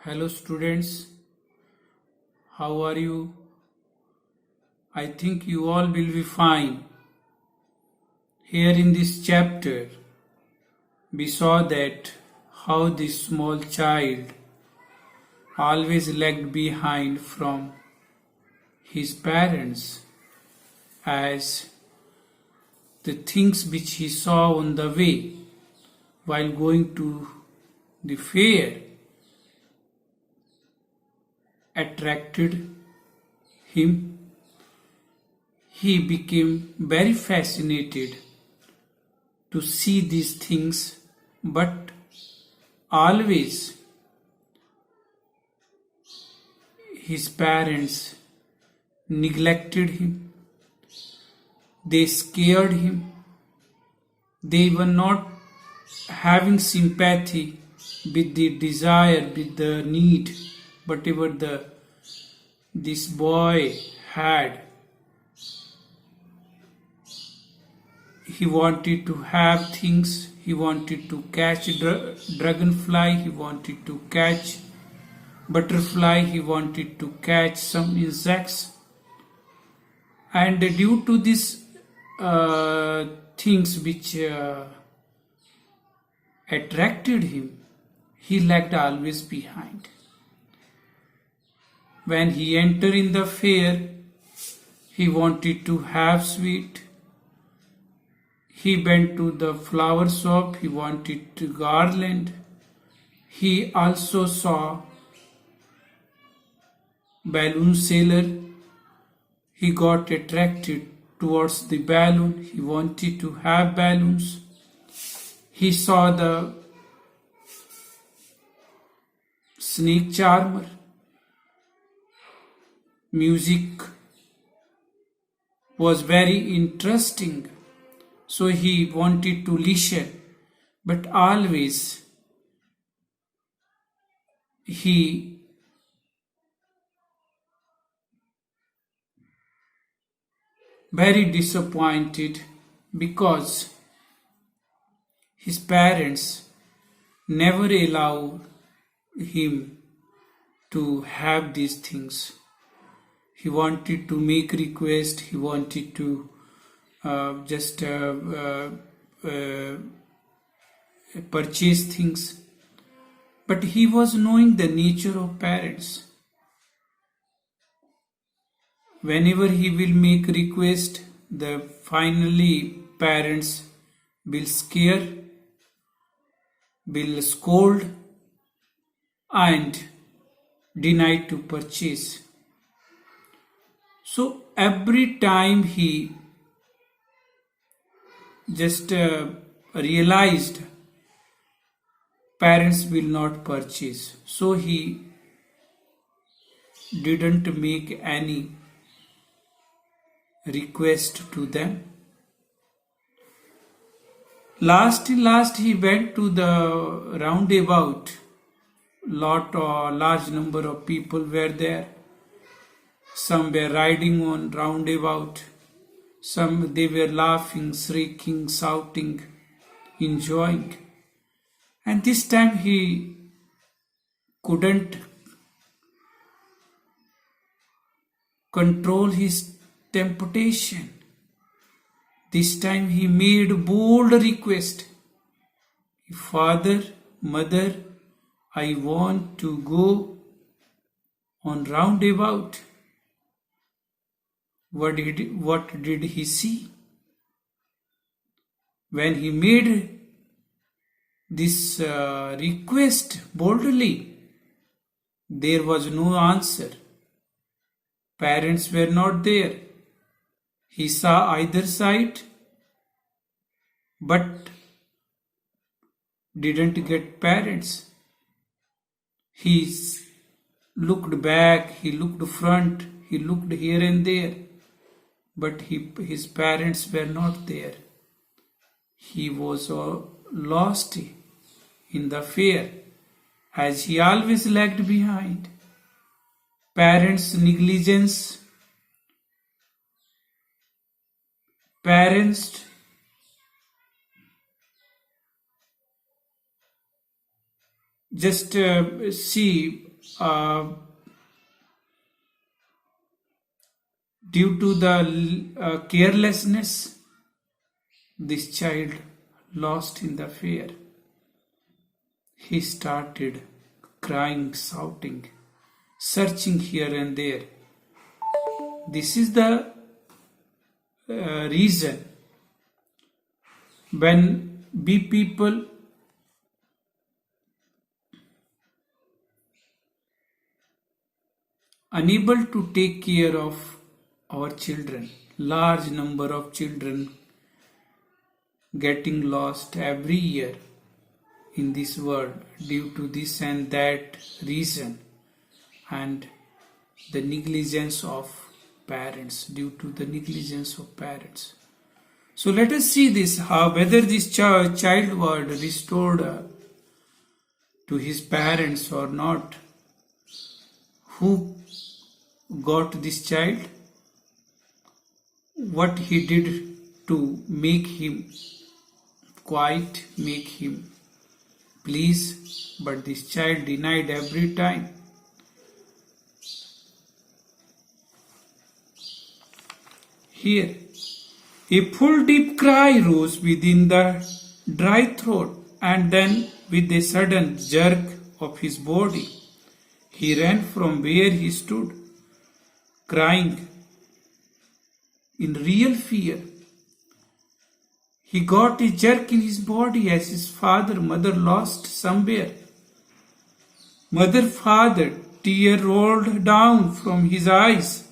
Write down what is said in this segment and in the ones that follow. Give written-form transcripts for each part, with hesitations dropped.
Hello students, how are you? I think you all will be fine. Here in this chapter, we saw that how this small child always lagged behind from his parents as the things which he saw on the way while going to the fair attracted him. He became very fascinated to see these things, but always his parents neglected him. They scared him. They were not having sympathy with the desire, with the need, whatever this boy had. He wanted to have things. He wanted to catch dragonfly. He wanted to catch butterfly. He wanted to catch some insects. And due to these things which attracted him, he lagged always behind. When he entered in the fair, he wanted to have sweet. He went to the flower shop. He wanted to garland. He also saw balloon seller. He got attracted towards the balloon. He wanted to have balloons. He saw the snake charmer. Music was very interesting, so he wanted to listen, but always he very disappointed because his parents never allowed him to have these things. He wanted to make request. He wanted to purchase things, but he was knowing the nature of parents. Whenever he will make request, the finally parents will scare, will scold, and deny to purchase. So every time he just realized parents will not purchase, so he didn't make any request to them. Last he went to the roundabout. Large number of people were there. Some were riding on roundabout. Some they were laughing, shrieking, shouting, enjoying. And this time he couldn't control his temptation. This time he made bold request. Father, mother, I want to go on roundabout. What did he see? When he made this request boldly, there was no answer. Parents were not there. He saw either side, but didn't get parents. He looked back, he looked front, he looked here and there, but his parents were not there. He was lost in the fair, as he always lagged behind. Parents' negligence, parents just see due to the carelessness, this child lost in the fear. He started crying, shouting, searching here and there. This is the reason when we people unable to take care of our children, large number of children getting lost every year in this world due to this and that reason, and the negligence of parents, due to the negligence of parents. So let us see this, how whether this child was restored to his parents or not. Who got this child? What he did to make him quiet, make him please, but this child denied every time. Here, a full deep cry rose within the dry throat, and then with a sudden jerk of his body, he ran from where he stood, crying in real fear. He got a jerk in his body as his mother lost somewhere. Father, tear rolled down from his eyes,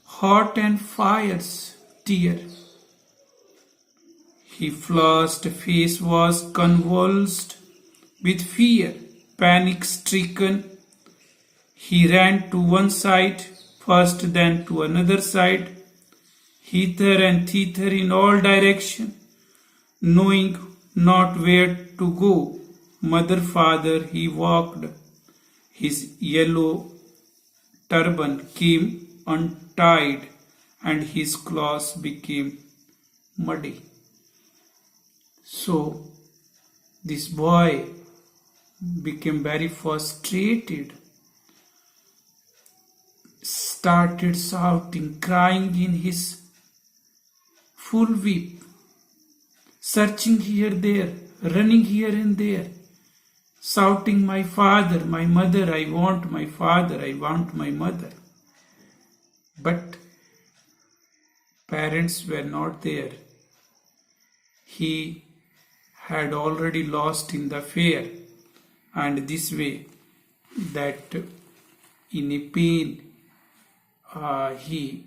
hot and fierce tear. His flushed face was convulsed with fear, panic-stricken. He ran to one side, first then to another side, hither and thither in all directions, knowing not where to go. Father, he walked. His yellow turban came untied, and his clothes became muddy. So, this boy became very frustrated, started shouting, crying in his full weep, searching here, there, running here and there, shouting, my father, my mother, I want my father, I want my mother. But parents were not there. He had already lost in the fear, and this way that in a pain he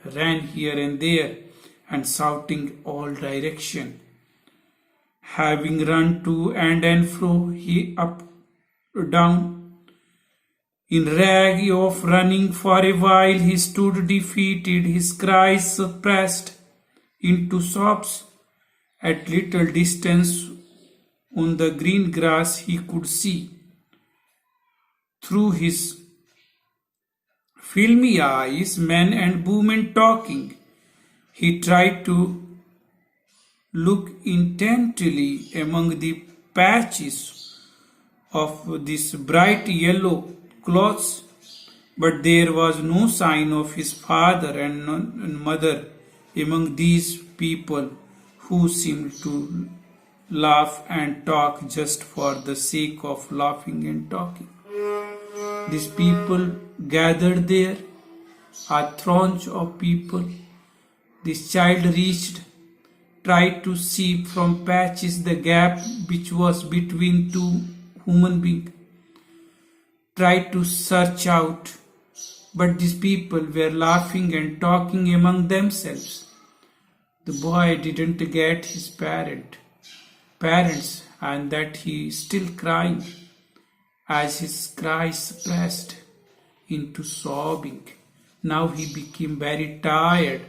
ran here and there and shouting all direction. Having run to and fro, he up, down. In rag of running for a while, he stood defeated, his cries suppressed into sobs. At little distance on the green grass he could see, through his filmy eyes, men and women talking. He tried to look intently among the patches of this bright yellow cloths, but there was no sign of his father and mother among these people who seemed to laugh and talk just for the sake of laughing and talking. These people gathered there, a throng of people. This child reached, tried to see from patches the gap which was between two human beings, tried to search out, but these people were laughing and talking among themselves. The boy didn't get his parents, and that he still crying, as his cries suppressed into sobbing. Now he became very tired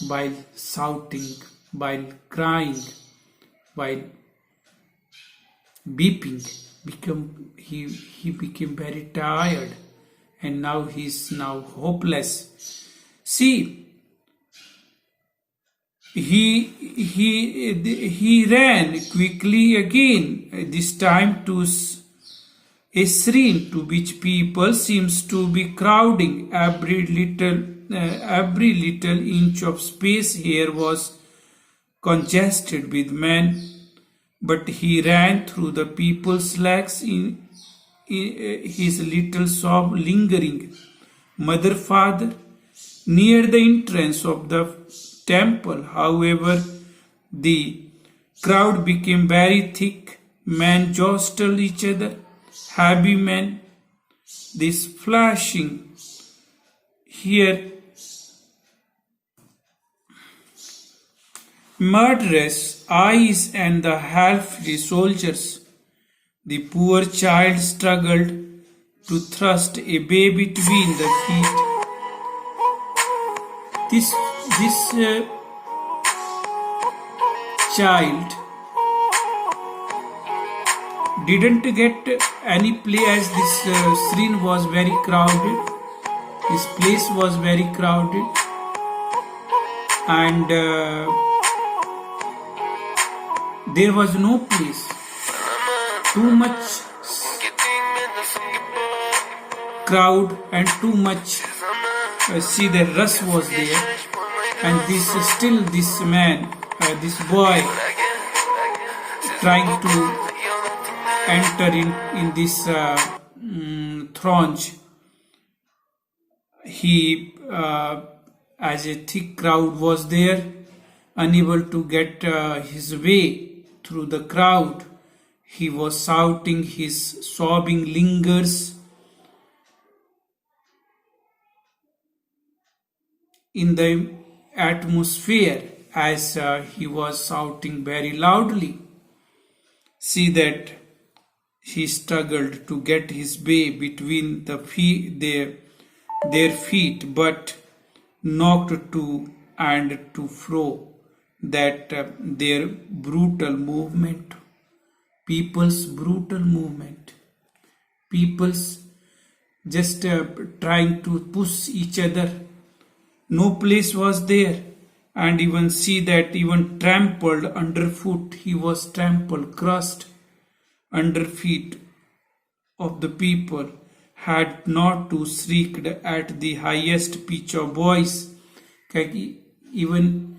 while shouting, while crying, while beeping. He became very tired, and now he is now hopeless. See, he ran quickly again, this time to A screen to which people seems to be crowding. Every little inch of space here was congested with men, but he ran through the people's legs in his little sob lingering. Mother, father, near the entrance of the temple, however, the crowd became very thick. Men jostled each other, heavy men. This flashing here murderous eyes and the half-free soldiers. The poor child struggled to thrust a baby between the feet. This child didn't get any play as this screen was very crowded. This place was very crowded, and there was no place. Too much crowd and too much see the rush was there, and this man, this boy, trying to enter in this throng. He, as a thick crowd was there, unable to get his way through the crowd. He was shouting, his sobbing lingers in the atmosphere as he was shouting very loudly. See that he struggled to get his way between their feet, but knocked to and to fro that their brutal movement, people's brutal movement, people's just trying to push each other. No place was there, and even see that even trampled underfoot, he was trampled, crushed under feet of the people, had not to shrieked at the highest pitch of voice. Even